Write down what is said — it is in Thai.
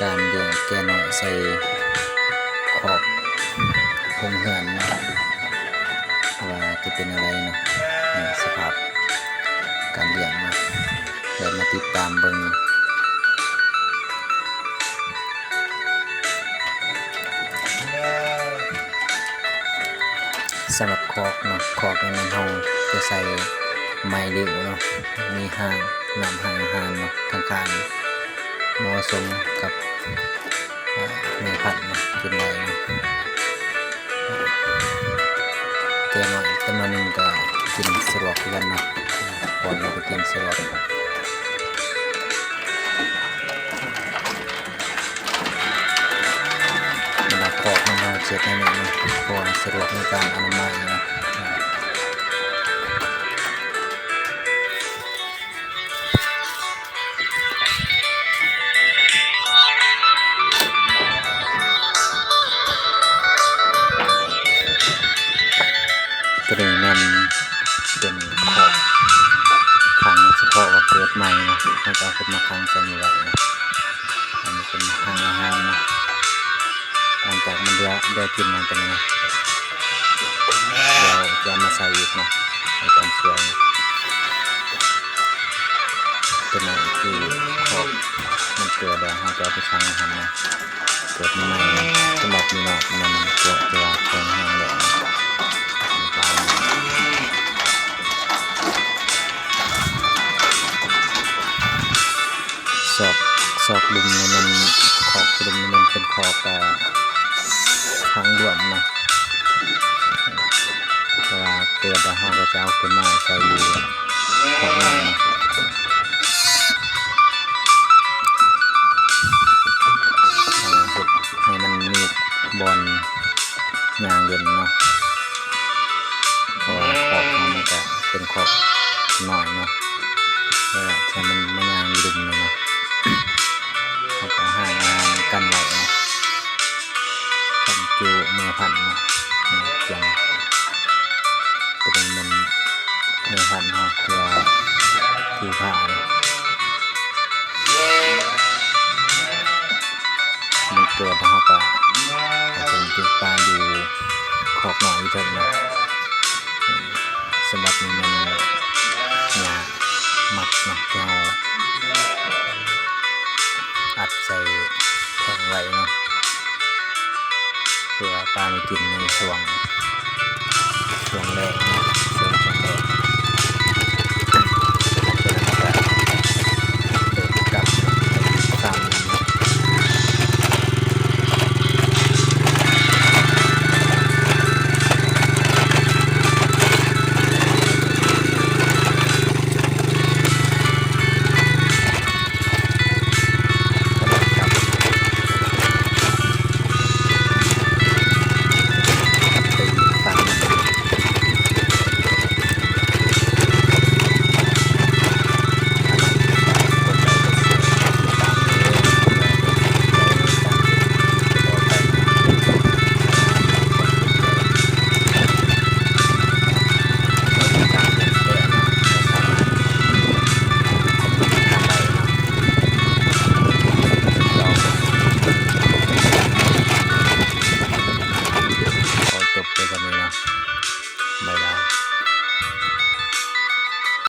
การเลี้ยงแกะน้อยใส่คอกโรงเรือนเนาะว่าจะเป็นอะไรเนาะสภาพการเลี้ยงเนาะเดี๋ยวมาติดตามเบิ่งสำหรับคอกเนาะคอกในมันเฮาจะใส่ไม้เหลวเนาะมีห้างนำห้างอาหารเนาะข้างๆเหมาะสมกับแม่พันธุ์เนาะกินได้เนาะแกะน้อยจำนวนหนึ่งก็กินสะดวกกันเนาะก่อนเราไปกินสะดวกเวลาคอกมันเช็ดให้หน่อยเนาะเพราะสะดวกในการอนามัยเนาะตัวนี้มันเป็นคอกขังเฉพาะว่าเกิดใหม่นะมันจะเอาขึ้นมาขังใส่นี่ไว้นะอันนี้เป็นห้างอาหารนะหลังจากมันได้กินมันเป็นไงเดี๋ยวจะมาใส่อีกนะในตอนช่วงตัวนี้คือคอกมันเกิดแล้วเราจะเอาไปขังอาหารนะเกิดใหม่นะสำหรับมีนอกมันเกิดตัวแข็งแรงเลยซอกดุมในมันขอบดุมในมันเป็นขอบทางด่วนนะเพราะว่าเกิดแล้วเราก็จะเอาขึ้นมาใส่อยู่ขอบนั้นนะให้มันมีบอลยางเย็นเนาะเพราะว่าขอบมันก็เป็นขอบหน่อยเนาะใช้มันไม่ยางดุมเลยเนาะเขาก็ห่างงานกันไว้นะกันจูเมื่อพันนะเกียงเป็นมันเมื่อพันเนาะเพื่อที่ผ่านมันเกิดนะครับป่าเป็นจุดปลาอยู่ขอบหน่อยเท่านั้นสำหรับนี้มันเนี่ยหมัดเนาะที่เราอัดใส่แข็งไว้เนาะเพื่อปลาไม่กินในช่วงแรก